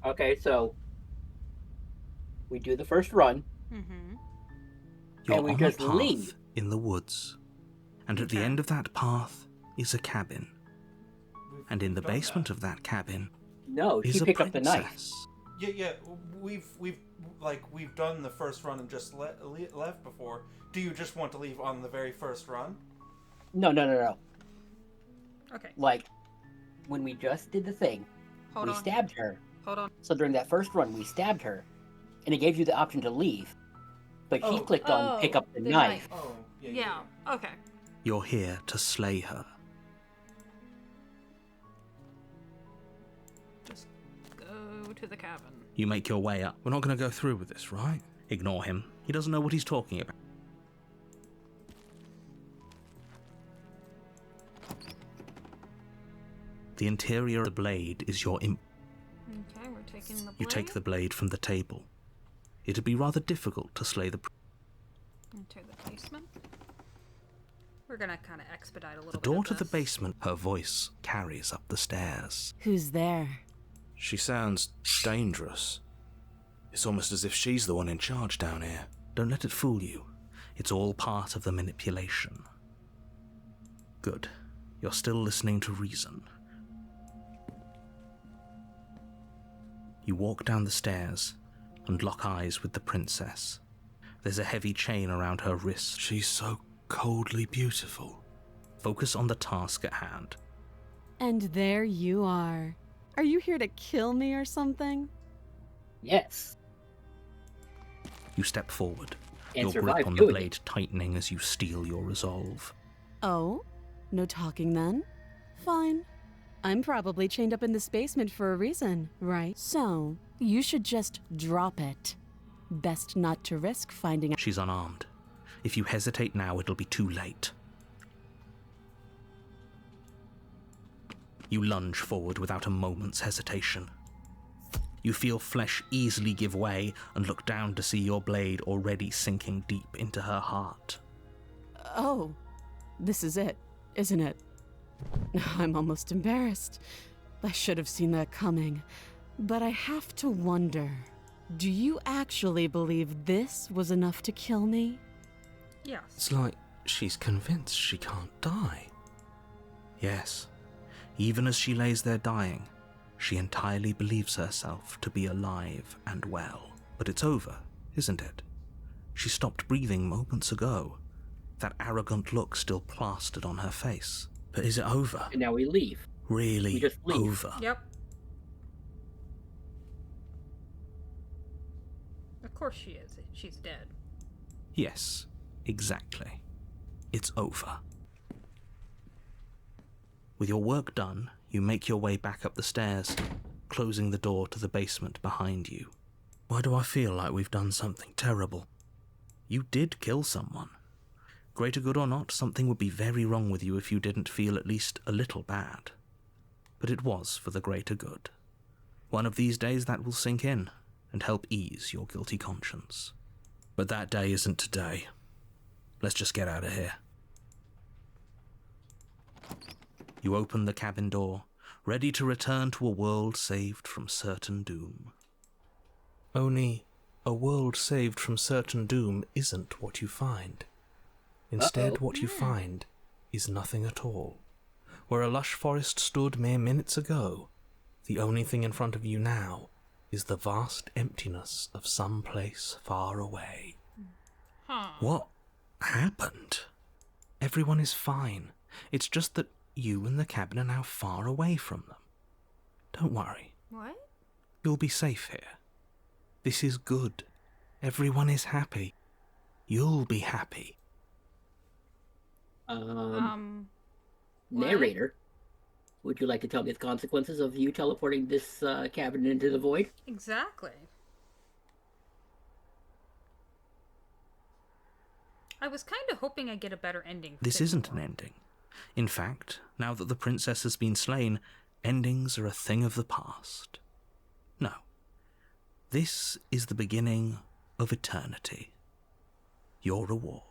Okay, so we do the first run, Mm-hmm. You're and we on a just path leave. in the woods, and at the Okay. end of that path is a cabin. And in the We've done basement that. of that cabin No, is she a picked up the knife. princess. Yeah. We've done the first run and just left before. Do you just want to leave on the very first run? No. Okay. Like, when we just did the thing, Hold we on. stabbed her. Hold on. So during that first run, we stabbed her, and it gave you the option to leave. But she Oh. clicked on pick up the the knife. Oh, Yeah. Okay. You're here to slay her. Just go to the cabin. You make your way up. We're not going to go through with this, right? Ignore him. He doesn't know what he's talking about. The interior of the blade is your imp. Okay, we're taking the blade. You take the blade from the table. It'd be rather difficult to slay the... into the basement. We're gonna kind of expedite a little The bit. door of to the this. basement, her voice carries up the stairs. Who's there? She sounds dangerous. It's almost as if she's the one in charge down here. Don't let it fool you. It's all part of the manipulation. Good. You're still listening to reason. You walk down the stairs and lock eyes with the princess. There's a heavy chain around her wrist. She's so coldly beautiful. Focus on the task at hand. And there you are. Are you here to kill me or something? Yes. You step forward, And your survive grip on the doing blade tightening as you steel your resolve. Oh? No talking then? Fine. I'm probably chained up in this basement for a reason, right? So, you should just drop it. Best not to risk finding out. She's unarmed. If you hesitate now, it'll be too late. You lunge forward without a moment's hesitation. You feel flesh easily give way and look down to see your blade already sinking deep into her heart. Oh, this is it, isn't it? I'm almost embarrassed. I should have seen that coming. But I have to wonder, do you actually believe this was enough to kill me? Yes. It's like she's convinced she can't die. Yes, even as she lays there dying, she entirely believes herself to be alive and well. But it's over, isn't it? She stopped breathing moments ago, that arrogant look still plastered on her face. But is it over? And now we leave. Really We just leave. over? Yep. Of course she is. She's dead. Yes, exactly. It's over. With your work done, you make your way back up the stairs, closing the door to the basement behind you. Why do I feel like we've done something terrible? You did kill someone. Greater good or not, something would be very wrong with you if you didn't feel at least a little bad. But it was for the greater good. One of these days that will sink in and help ease your guilty conscience. But that day isn't today. Let's just get out of here. You open the cabin door, ready to return to a world saved from certain doom. Only, a world saved from certain doom isn't what you find. Instead, what you find is nothing at all. Where a lush forest stood mere minutes ago, the only thing in front of you now is the vast emptiness of some place far away. Huh. What happened? Everyone is fine. It's just that you and the cabin are now far away from them. Don't worry. What? You'll be safe here. This is good. Everyone is happy. You'll be happy. What? Narrator, would you like to tell me the consequences of you teleporting this cabin into the void? Exactly. I was kind of hoping I'd get a better ending. This isn't an ending. In fact, now that the princess has been slain, endings are a thing of the past. No. This is the beginning of eternity. Your reward.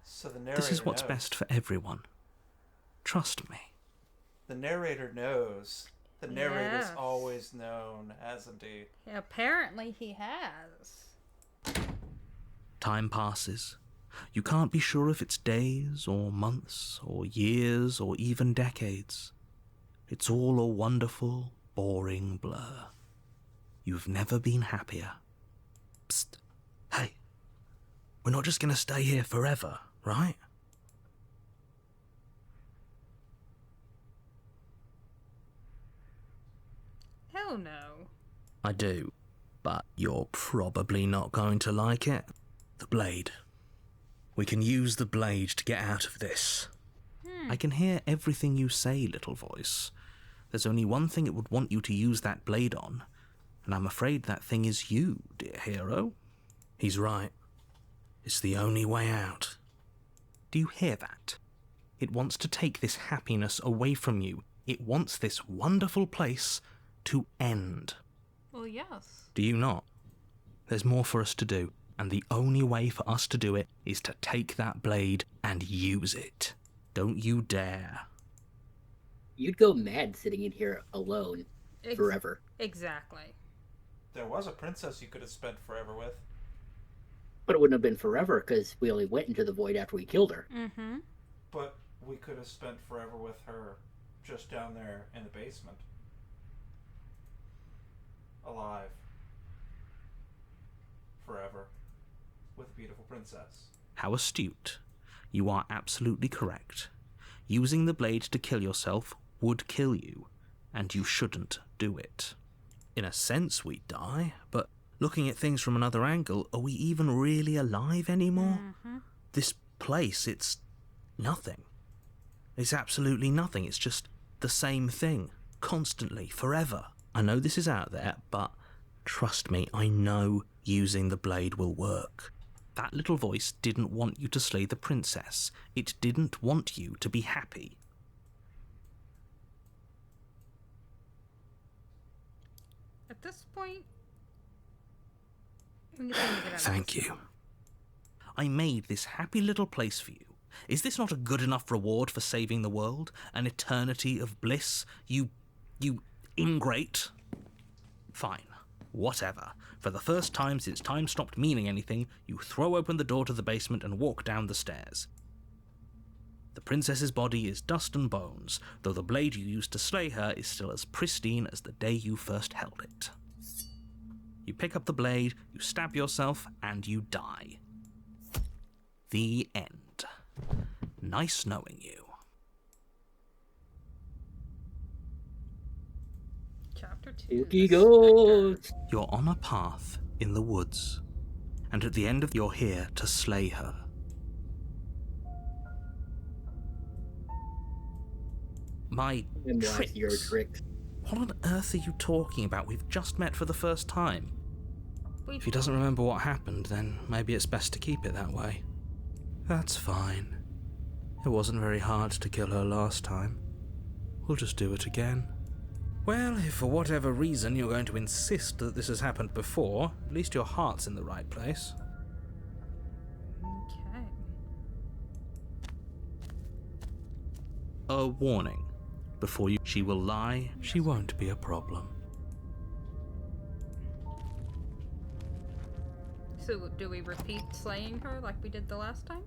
So the narrator This is what's knows. best for everyone. Trust me. The narrator knows The narrator's Yes. always known, hasn't he? Apparently he has. Time passes. You can't be sure if it's days or months or years or even decades. It's all a wonderful, boring blur. You've never been happier. Psst. Hey, we're not just going to stay here forever, right? Hell no. I do, but you're probably not going to like it. The blade. We can use the blade to get out of this. I can hear everything you say, little voice. There's only one thing it would want you to use that blade on, and I'm afraid that thing is you, dear hero. He's right. It's the only way out. Do you hear that? It wants to take this happiness away from you. It wants this wonderful place to end. Well, yes. Do you not? There's more for us to do, and the only way for us to do it is to take that blade and use it. Don't you dare. You'd go mad sitting in here alone forever. Exactly. There was a princess you could have spent forever with. But it wouldn't have been forever because we only went into the void after we killed her. Mm-hmm. But we could have spent forever with her just down there in the basement. Alive. Forever. With a beautiful princess. How astute. You are absolutely correct. Using the blade to kill yourself would kill you, and you shouldn't do it. In a sense, we die, but looking at things from another angle, are we even really alive anymore? Mm-hmm. This place, it's nothing. It's absolutely nothing. It's just the same thing, constantly, forever. I know this is out there, but trust me, I know using the blade will work. That little voice didn't want you to slay the princess. It didn't want you to be happy. At this point, I'm just gonna get out of Thank this. you. I made this happy little place for you. Is this not a good enough reward for saving the world? An eternity of bliss? You ingrate? Fine. Whatever. For the first time since time stopped meaning anything, you throw open the door to the basement and walk down the stairs. The princess's body is dust and bones, though the blade you used to slay her is still as pristine as the day you first held it. You pick up the blade, you stab yourself, and you die. The end. Nice knowing you. Chapter 2. Spooky The ghost! You're on a path in the woods, and at the end of you're here to slay her. My And watch tricks? your tricks. What on earth are you talking about? We've just met for the first time. We- If he doesn't remember what happened, then maybe it's best to keep it that way. That's fine. It wasn't very hard to kill her last time. We'll just do it again. Well, if for whatever reason you're going to insist that this has happened before, at least your heart's in the right place. Okay. A warning. Before she will lie, she won't be a problem. So, do we repeat slaying her like we did the last time?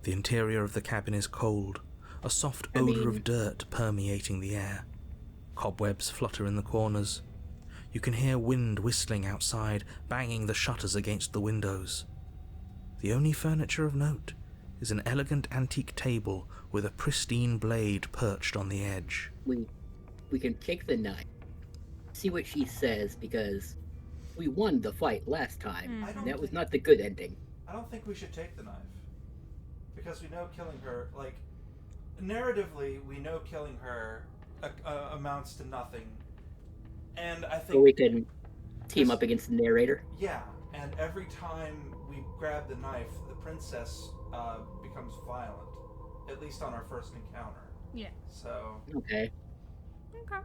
The interior of the cabin is cold, a soft I odour mean- of dirt permeating the air. Cobwebs flutter in the corners. You can hear wind whistling outside, banging the shutters against the windows. The only furniture of note is an elegant antique table with a pristine blade perched on the edge. We can take the knife, see what she says, because we won the fight last time. I don't That was think- not the good ending. I don't think we should take the knife. Because we know killing her, like, narratively, we know killing her amounts to nothing. And I think... Or we can team up against the narrator. Yeah, and every time we grab the knife, the princess becomes violent. At least on our first encounter. Yeah. So... Okay. Okay.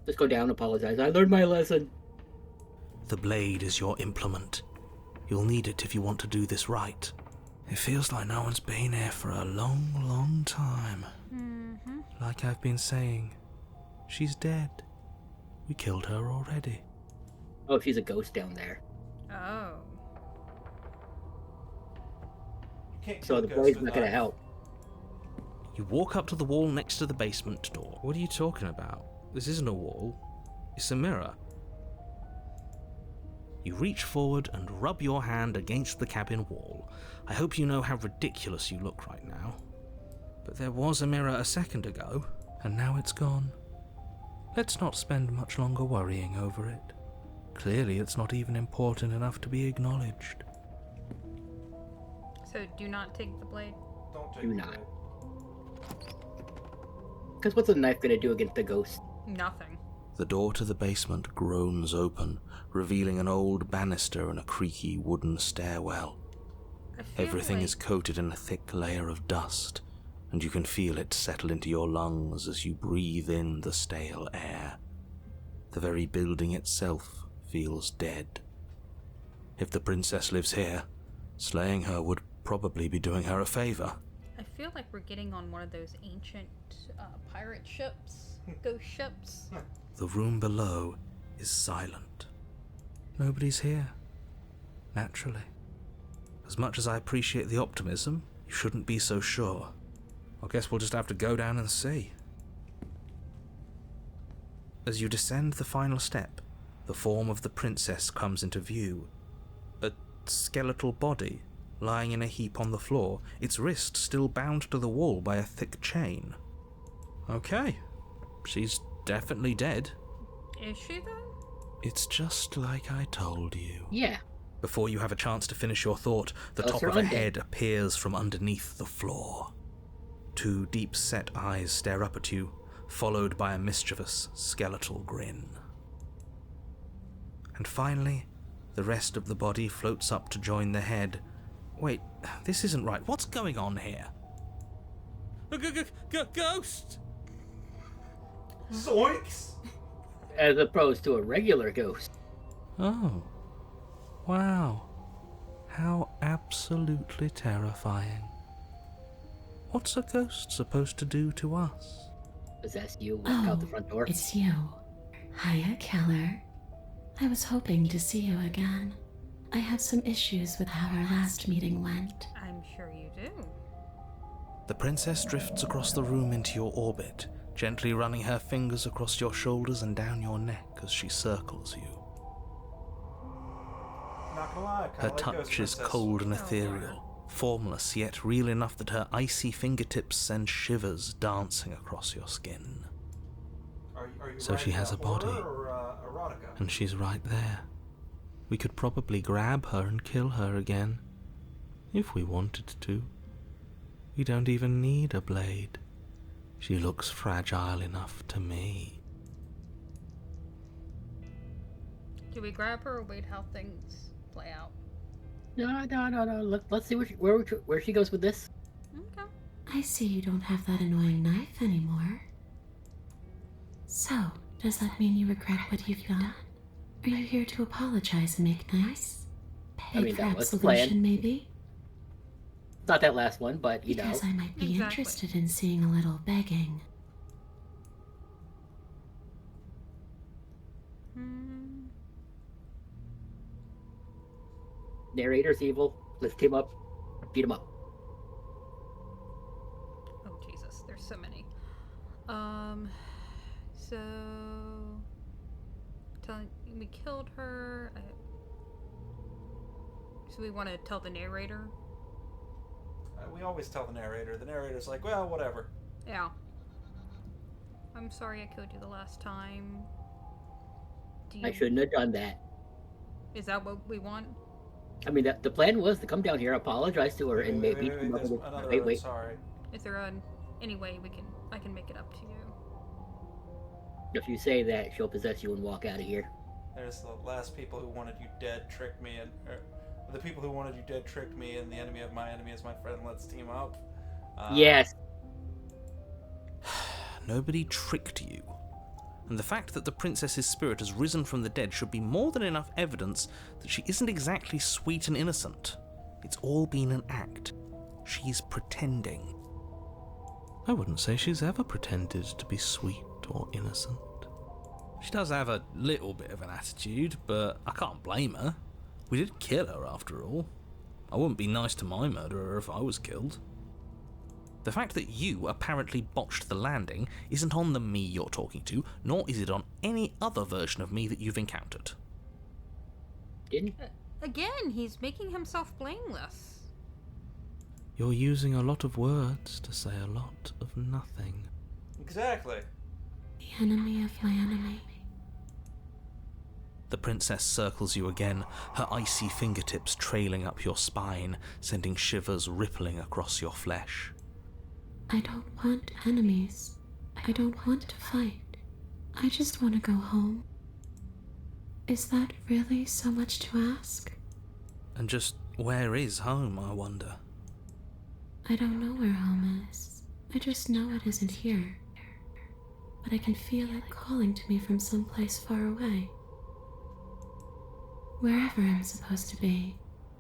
Let's go down, apologize. I learned my lesson. The blade is your implement. You'll need it if you want to do this right. It feels like no one's been here for a long, long time. Mm-hmm. Like I've been saying, She's dead. We killed her already. Oh, she's a ghost down there. Oh. You can't So kill the ghosts blade's with not gonna knife. help. You walk up to the wall next to the basement door. What are you talking about? This isn't a wall. It's a mirror. You reach forward and rub your hand against the cabin wall. I hope you know how ridiculous you look right now. But there was a mirror a second ago, and now it's gone. Let's not spend much longer worrying over it. Clearly it's not even important enough to be acknowledged. So do not take the blade. Don't take Do the not. blade. Because what's a knife gonna do against a ghost? Nothing. The door to the basement groans open, revealing an old banister and a creaky wooden stairwell. I feel Everything like is coated in a thick layer of dust, and you can feel it settle into your lungs as you breathe in the stale air. The very building itself feels dead. If the princess lives here, slaying her would probably be doing her a favor. I feel like we're getting on one of those ancient pirate ships, ghost ships. The room below is silent. Nobody's here. Naturally. As much as I appreciate the optimism, you shouldn't be so sure. I guess we'll just have to go down and see. As you descend the final step, the form of the princess comes into view. A skeletal body lying in a heap on the floor, its wrist still bound to the wall by a thick chain. Okay, she's definitely dead. Is she though? It's just like I told you. Yeah. Before you have a chance to finish your thought, the Those top are of a undead. head appears from underneath the floor. Two deep-set eyes stare up at you, followed by a mischievous, skeletal grin. And finally, the rest of the body floats up to join the head. Wait, this isn't right. What's going on here? A ghost! Zoinks! As opposed to a regular ghost. Oh. Wow. How absolutely terrifying. What's a ghost supposed to do to us? Possess you, walk out the Oh, front door. It's you. Hiya, Keller. I was hoping to see you again. I have some issues with how our last meeting went. I'm sure you do. The princess drifts across the room into your orbit, gently running her fingers across your shoulders and down your neck as she circles you. Not gonna lie, Her kinda like Ghost touch is Princess. cold and Oh, ethereal, formless yet real enough that her icy fingertips send shivers dancing across your skin. Are you So she writing has a body. horror or erotica? And she's right there. We could probably grab her and kill her again, if we wanted to. We don't even need a blade. She looks fragile enough to me. Do we grab her or wait how things play out? No. Let's see where she goes with this. Okay. I see you don't have that annoying knife anymore. So, does that mean you regret what you've done? Are you here to apologize and make nice? Pay mean, for that was the absolution, plan. maybe? Not that last one, but you know. Because I might be Exactly. interested in seeing a little begging. Hmm. Narrator's evil. Lift him up. Beat him up. Oh Jesus, there's so many. So we killed her. So we want to tell the narrator. We always tell the narrator. The narrator's like, well, whatever. Yeah. I'm sorry I killed you the last time. Do you, I shouldn't have done that. Is that what we want? I mean, the plan was to come down here, apologize to her, and maybe come up there's with another wait. sorry. Is there any way I can make it up to you? If you say that, she'll possess you and walk out of here. There's the last people who wanted you dead tricked me, and the people who wanted you dead tricked me, and the enemy of my enemy is my friend. Let's team up. Yes. Nobody tricked you. And the fact that the princess's spirit has risen from the dead should be more than enough evidence that she isn't exactly sweet and innocent. It's all been an act. She's pretending. I wouldn't say she's ever pretended to be sweet or innocent. She does have a little bit of an attitude, but I can't blame her. We did kill her after all. I wouldn't be nice to my murderer if I was killed. The fact that you apparently botched the landing isn't on the me you're talking to, nor is it on any other version of me that you've encountered. Didn't? Again, he's making himself blameless. You're using a lot of words to say a lot of nothing. Exactly. The enemy of my enemy. The princess circles you again, her icy fingertips trailing up your spine, sending shivers rippling across your flesh. I don't want enemies. I don't want to fight. I just want to go home. Is that really so much to ask? And just where is home, I wonder? I don't know where home is. I just know it isn't here. But I can feel it calling to me from someplace far away. Wherever I'm supposed to be,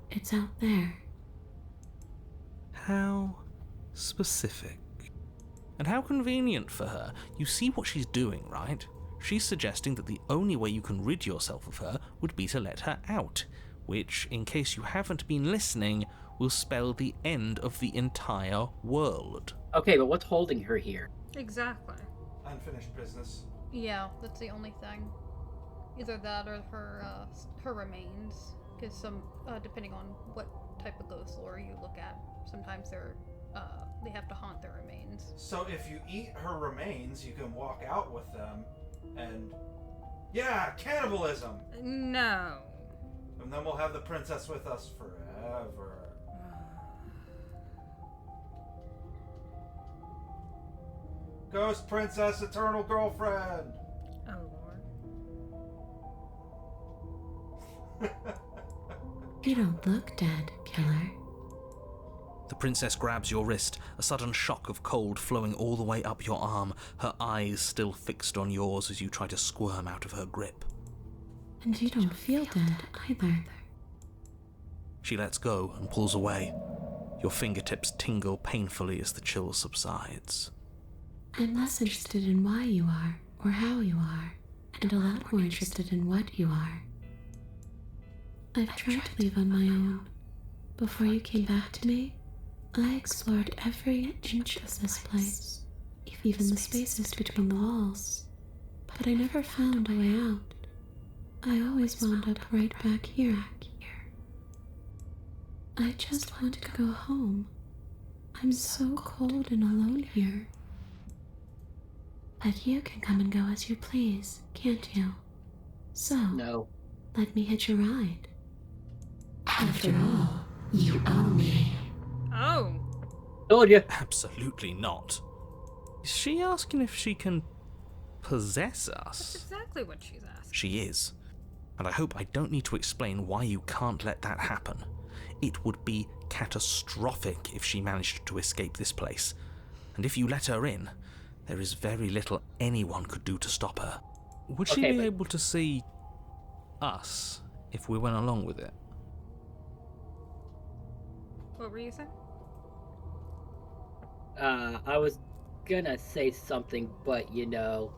it's out there. How specific. And how convenient for her. You see what she's doing, right? She's suggesting that the only way you can rid yourself of her would be to let her out, which, in case you haven't been listening, will spell the end of the entire world. Okay, but what's holding her here? Exactly. Unfinished business. Yeah, that's the only thing. Either that or her remains, because depending on what type of ghost lore you look at, sometimes they have to haunt their remains. So if you eat her remains, you can walk out with them, and yeah, cannibalism. No. And then we'll have the princess with us forever. Ghost princess, eternal girlfriend. Oh lord. You don't look dead, killer. The princess grabs your wrist, a sudden shock of cold flowing all the way up your arm, her eyes still fixed on yours as you try to squirm out of her grip. And you don't feel dead either. She lets go and pulls away. Your fingertips tingle painfully as the chill subsides. I'm less interested in why you are, or how you are, and a lot more interested in what you are. I've tried to leave on my own. Before you came back to me, I explored every inch of this place, even the spaces between the walls. But I never found a way out. I always wound up right back here. I just want to go home. I'm so cold and alone here. But you can come and go as you please, can't you? So, No. let me hitch a ride. After all, you owe me. Oh. Told you. Absolutely not. Is she asking if she can possess That's us? exactly what she's asking. She is. And I hope I don't need to explain why you can't let that happen. It would be catastrophic if she managed to escape this place. And if you let her in, there is very little anyone could do to stop her. Would she Okay, be but- able to see us if we went along with it? What were you saying? I was gonna say something, but you know,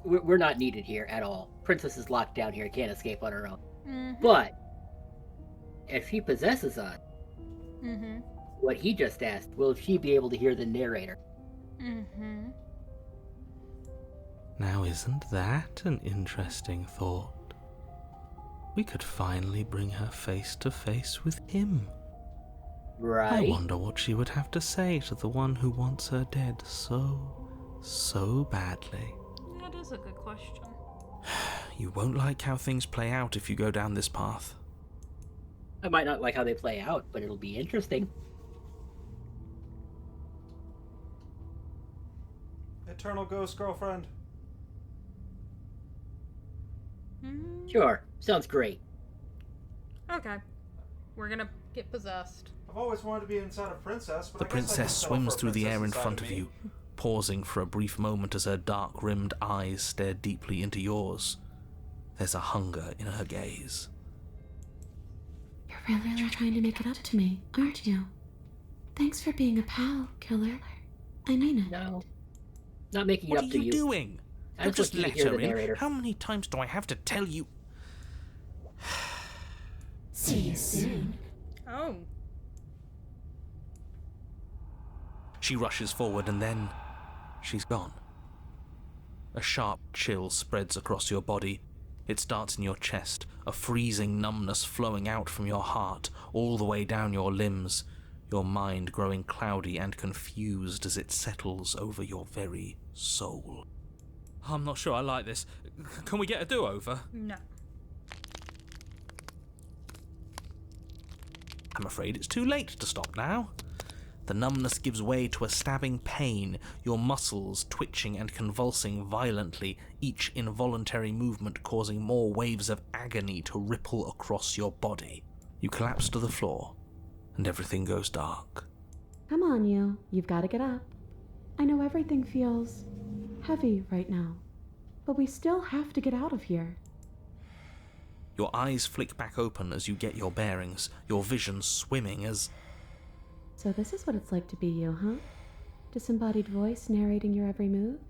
we're not needed here at all. Princess is locked down here, can't escape on her own. Mm-hmm. But if she possesses us, Mm-hmm. what he just asked, will she be able to hear the narrator? Mm-hmm. Now, isn't that an interesting thought? We could finally bring her face to face with him. I Right? wonder what she would have to say to the one who wants her dead so badly. That is a good question. You won't like how things play out if you go down this path. I might not like how they play out, but it'll be interesting. Eternal ghost girlfriend. Mm-hmm. Sure, sounds great. Okay. We're gonna get possessed. I've always wanted to be inside a princess, but The I guess I can princess settle swims for a through the princess air in inside front of me. you, pausing for a brief moment as her dark-rimmed eyes stare deeply into yours. There's a hunger in her gaze. You're really trying to make it up to me, aren't you? Thanks for being a pal, killer. I mean it. Not making What it are up to you you. doing? I Now just just want you to let hear her the in. narrator. How many times do I have to tell you? See you soon. Oh. She rushes forward and then she's gone. A sharp chill spreads across your body. It starts in your chest, a freezing numbness flowing out from your heart, all the way down your limbs, your mind growing cloudy and confused as it settles over your very soul. I'm not sure I like this. Can we get a do-over? No. I'm afraid it's too late to stop now. The numbness gives way to a stabbing pain, your muscles twitching and convulsing violently, each involuntary movement causing more waves of agony to ripple across your body. You collapse to the floor, and everything goes dark. Come on, you. You've got to get up. I know everything feels heavy right now, but we still have to get out of here. Your eyes flick back open as you get your bearings, your vision swimming as... So this is what it's like to be you, huh? Disembodied voice narrating your every move?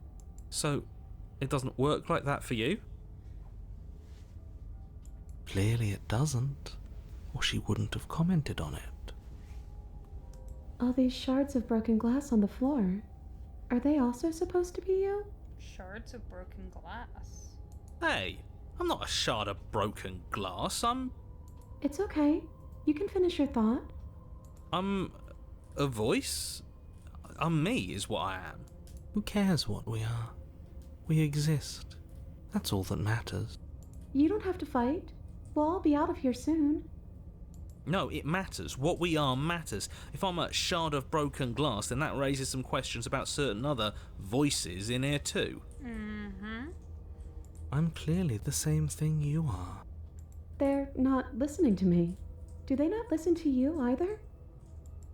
So, it doesn't work like that for you? Clearly it doesn't, or she wouldn't have commented on it. All these shards of broken glass on the floor, are they also supposed to be you? Shards of broken glass. Hey, I'm not a shard of broken glass, I'm It's okay. You can finish your thought. a voice? I'm me is what I am. Who cares what we are? We exist. That's all that matters. You don't have to fight. We'll all be out of here soon. No, it matters. What we are matters. If I'm a shard of broken glass, then that raises some questions about certain other voices in here too. Mm-hmm. I'm clearly the same thing you are. They're not listening to me. Do they not listen to you either?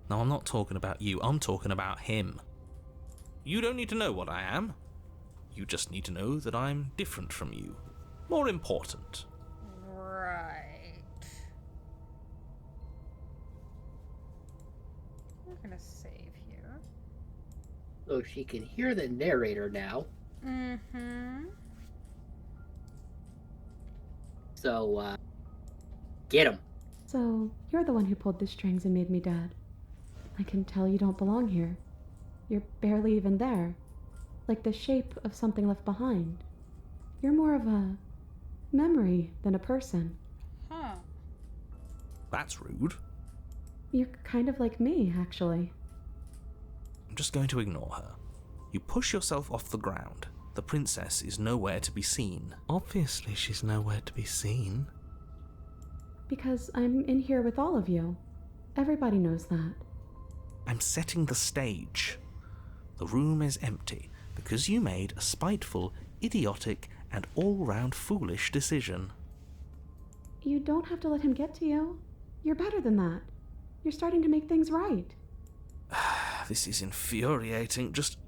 No, I'm not talking about you. I'm talking about him. You don't need to know what I am. You just need to know that I'm different from you. More important. Right. We're gonna save here. So she can hear the narrator now. Mm-hmm. So, get him. So, you're the one who pulled the strings and made me dead. I can tell you don't belong here. You're barely even there. Like the shape of something left behind. You're more of a memory than a person. Huh. That's rude. You're kind of like me, actually. I'm just going to ignore her. You push yourself off the ground. The princess is nowhere to be seen. Obviously, she's nowhere to be seen. Because I'm in here with all of you. Everybody knows that. I'm setting the stage. The room is empty because you made a spiteful, idiotic, and all-round foolish decision. You don't have to let him get to you. You're better than that. You're starting to make things right. This is infuriating. Just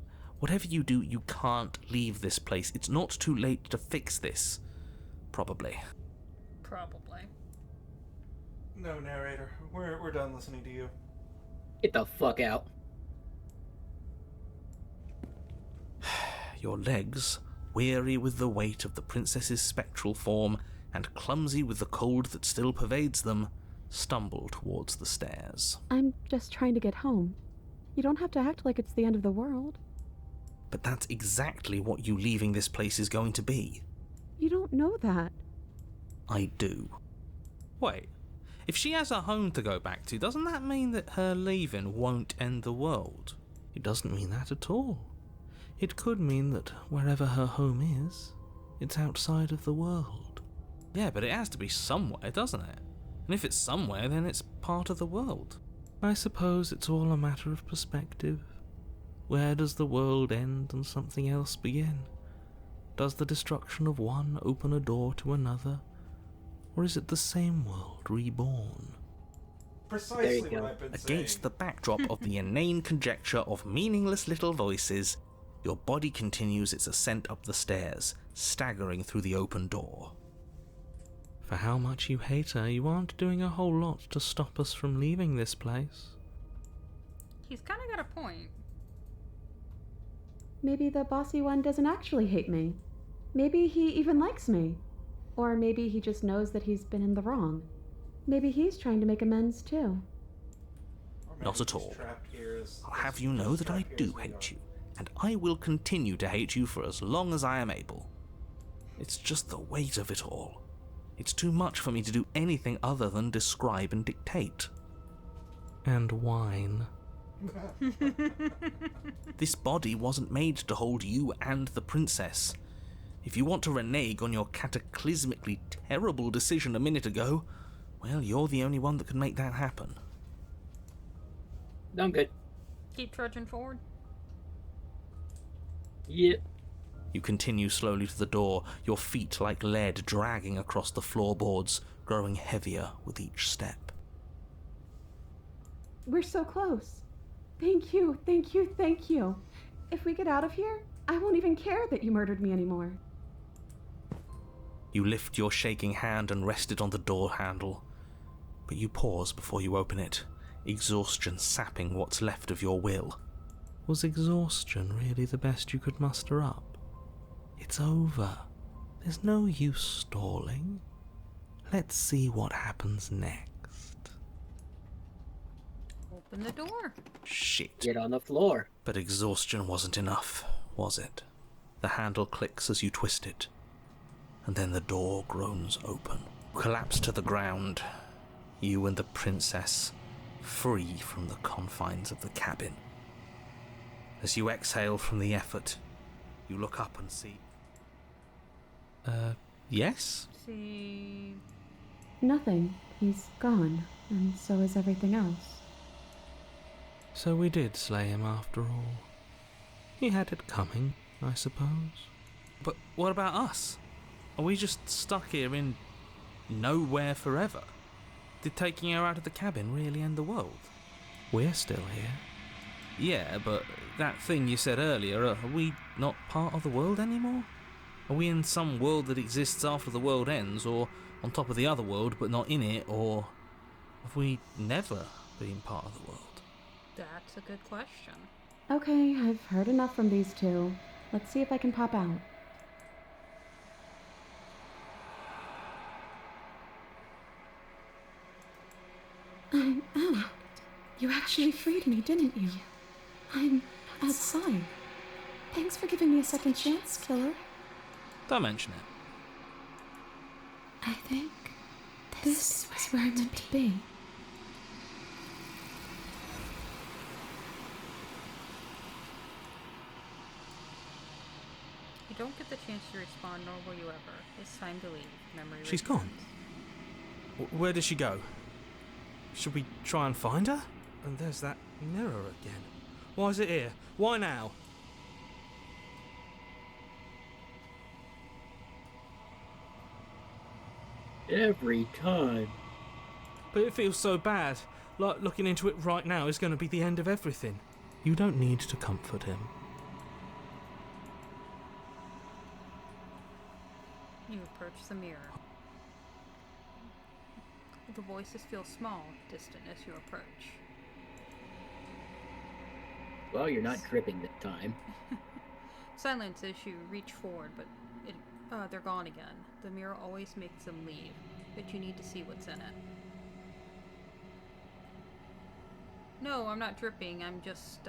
whatever you do, you can't leave this place. It's not too late to fix this. Probably. Probably. No, narrator. We're done listening to you. Get the fuck out. Your legs, weary with the weight of the princess's spectral form and clumsy with the cold that still pervades them, stumble towards the stairs. I'm just trying to get home. You don't have to act like it's the end of the world. But that's exactly what you leaving this place is going to be. You don't know that. I do. Wait, if she has a home to go back to, doesn't that mean that her leaving won't end the world? It doesn't mean that at all. It could mean that wherever her home is, it's outside of the world. Yeah, but it has to be somewhere, doesn't it? And if it's somewhere, then it's part of the world. I suppose it's all a matter of perspective. Where does the world end and something else begin? Does the destruction of one open a door to another? Or is it the same world reborn? Precisely go. what I've been Against saying. the backdrop of the inane conjecture of meaningless little voices, your body continues its ascent up the stairs, staggering through the open door. For how much you hate her, you aren't doing a whole lot to stop us from leaving this place. He's kind of got a point. Maybe the bossy one doesn't actually hate me. Maybe he even likes me. Or maybe he just knows that he's been in the wrong. Maybe he's trying to make amends too. Or maybe Not at he's all. trapped here as- I'll as- have you know as that I trapped here do as we hate are. you, and I will continue to hate you for as long as I am able. It's just the weight of it all. It's too much for me to do anything other than describe and dictate. And whine. This body wasn't made to hold you and the princess. If you want to renege on your cataclysmically terrible decision a minute ago, well, you're the only one that can make that happen. I'm good. Keep trudging forward. Yep. You continue slowly to the door, your feet like lead dragging across the floorboards, growing heavier with each step. We're so close. Thank you, thank you, thank you. If we get out of here, I won't even care that you murdered me anymore. You lift your shaking hand and rest it on the door handle, but you pause before you open it, exhaustion sapping what's left of your will. Was exhaustion really the best you could muster up? It's over. There's no use stalling. Let's see what happens next. Open the door. Shit. Get on the floor. But exhaustion wasn't enough, was it? The handle clicks as you twist it, and then the door groans open. You collapse to the ground, you and the princess, free from the confines of the cabin. As you exhale from the effort, you look up and see... yes? See. Nothing. He's gone, and so is everything else. So we did slay him after all. He had it coming, I suppose. But what about us? Are we just stuck here in nowhere forever? Did taking her out of the cabin really end the world? We're still here. Yeah, but that thing you said earlier, are we not part of the world anymore? Are we in some world that exists after the world ends, or on top of the other world but not in it, or have we never been part of the world? That's a good question. Okay, I've heard enough from these two. Let's see if I can pop out. I'm out. You actually freed me, didn't you? I'm outside. Thanks for giving me a second chance, killer. Don't mention it. I think this is where I'm meant to be. You don't get the chance to respond, nor will you ever. It's time to leave. Memory She's returns. gone. Where did she go? Should we try and find her? And there's that mirror again. Why is it here? Why now? Every time. But it feels so bad. Like looking into it right now is going to be the end of everything. You don't need to comfort him. You approach the mirror. The voices feel small, distant as you approach. Well, you're not tripping this time. Silence as you reach forward, but they're gone again. The mirror always makes them leave, but you need to see what's in it. No, I'm not dripping. I'm just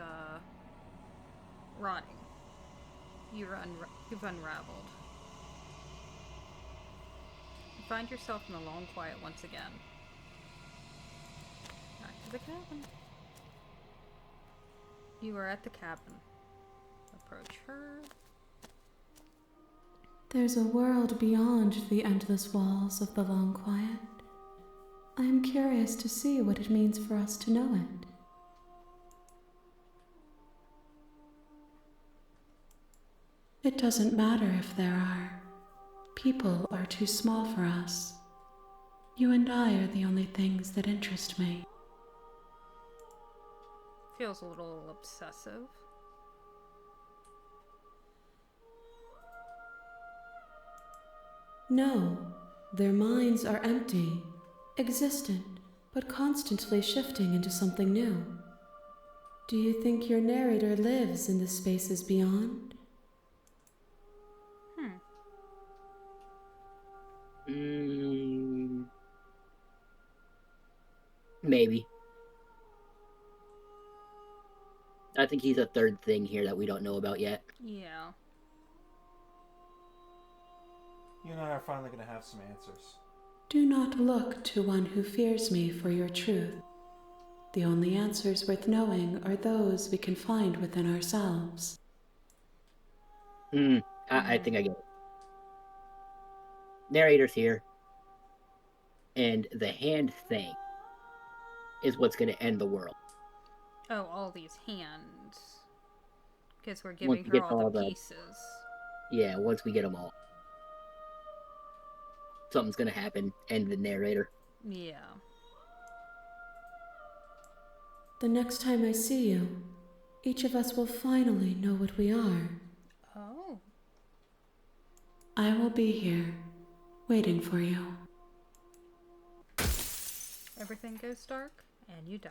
rotting. You've unraveled. You find yourself in the long quiet once again. Back to the cabin. You are at the cabin. Approach her. There's a world beyond the endless walls of the long quiet. I am curious to see what it means for us to know it. It doesn't matter if there are. People are too small for us. You and I are the only things that interest me. Feels a little obsessive. No, their minds are empty, existent, but constantly shifting into something new. Do you think your narrator lives in the spaces beyond? Maybe. I think he's a third thing here that we don't know about yet. Yeah. You and I are finally going to have some answers. Do not look to one who fears me for your truth. The only answers worth knowing are those we can find within ourselves. I think I get it. Narrator's here. And the hand thing is what's going to end the world. Oh, all these hands. Because we're Once giving we her get all all the the- pieces. Yeah, once we get them all. Something's going to happen. End the narrator. Yeah. The next time I see you, each of us will finally know what we are. Oh. I will be here, waiting for you. Everything goes dark, and you die.